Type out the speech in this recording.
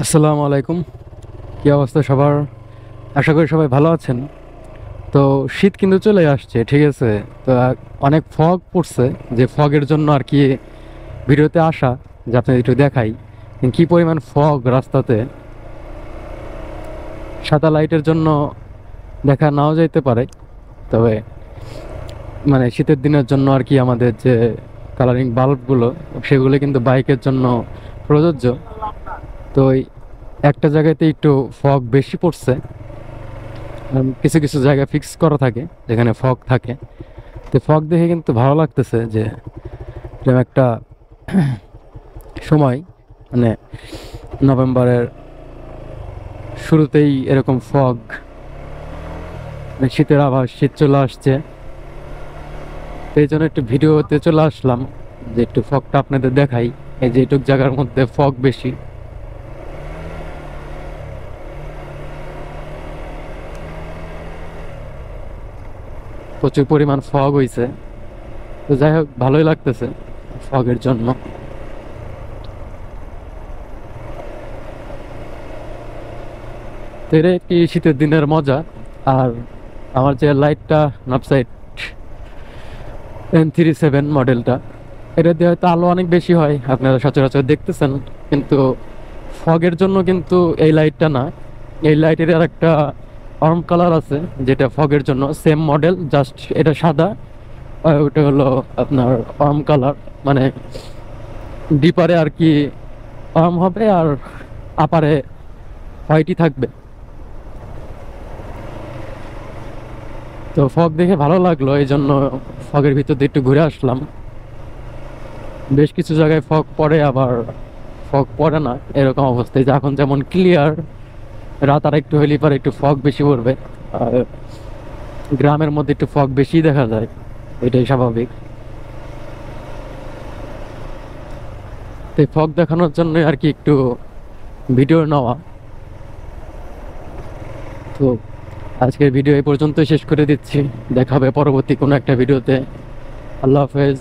আসসালামু আলাইকুম। কি অবস্থা সবার? আশা করি সবাই ভালো আছেন। তো শীত কিন্তু চলে আসছে, ঠিক আছে? তো অনেক ফগ পড়ছে, যে ফগের জন্য আর কি ভিডিওতে আসা, যে আপনাদের একটু দেখাই কি পরিমাণ ফগ রাস্তাতে। সাদা লাইটের জন্য দেখা নাও যাইতে পারে, তবে মানে শীতের দিনের জন্য আর কি আমাদের যে কালারিং বাল্বগুলো, সেগুলো কিন্তু বাইকের জন্য প্রযোজ্য। তো ওই একটা জায়গাতে একটু ফগ বেশি পড়ছে, কিছু কিছু জায়গা ফিক্স করা থাকে যেখানে ফগ থাকে। তো ফগ দেখে কিন্তু ভালো লাগতেছে যে এরকম একটা সময়, মানে নভেম্বরের শুরুতেই এরকম ফগ, শীতের আভাস, শীত চলে আসছে। তো এই জন্য একটু ভিডিওতে চলে আসলাম যে একটু ফগটা আপনাদের দেখাই। এই যে এইটুক জায়গার মধ্যে ফগ বেশি। প্রচুর পরিমাণ ফগ হইছে। তো যাই হোক, ভালোই লাগতেছে ফগের জন্য। তো এটা কি শীতের দিনের মজা। আর আমার যে লাইটটা, নাপসাইট N37 মডেলটা, এটা দিয়ে হয়তো আলো অনেক বেশি হয়, আপনারা সচরাচর দেখতেছেন। কিন্তু ফগের জন্য কিন্তু এই লাইটটা না, এই লাইটের আর একটা আর্ম কালার আছে, যেটা ফগের জন্য সেম মডেল, জাস্ট এটা সাদা আর ওটা হলো আপনার আর্ম কালার। মানে ডিপারে আর কি আর্ম হবে, আর আপারে হোয়াইটই থাকবে। তো ফগ দেখে ভালো লাগলো, এই জন্য ফগের ভিতর দিয়ে একটু ঘুরে আসলাম। বেশ কিছু জায়গায় ফগ পড়ে, আবার ফগ পড়ে না, এরকম অবস্থায়। যে এখন যেমন ক্লিয়ার, রাত আর একটু হইলে পরে একটু ফগ বেশি পড়বে। আর গ্রামের মধ্যে একটু ফগ বেশি দেখা যায়, এটাই স্বাভাবিক। তো ফগ দেখানোর জন্য আর কি একটু ভিডিও নেওয়া। তো আজকের ভিডিও এই পর্যন্ত শেষ করে দিচ্ছি। দেখা হবে পরবর্তী কোনো একটা ভিডিওতে। আল্লাহ হাফেজ।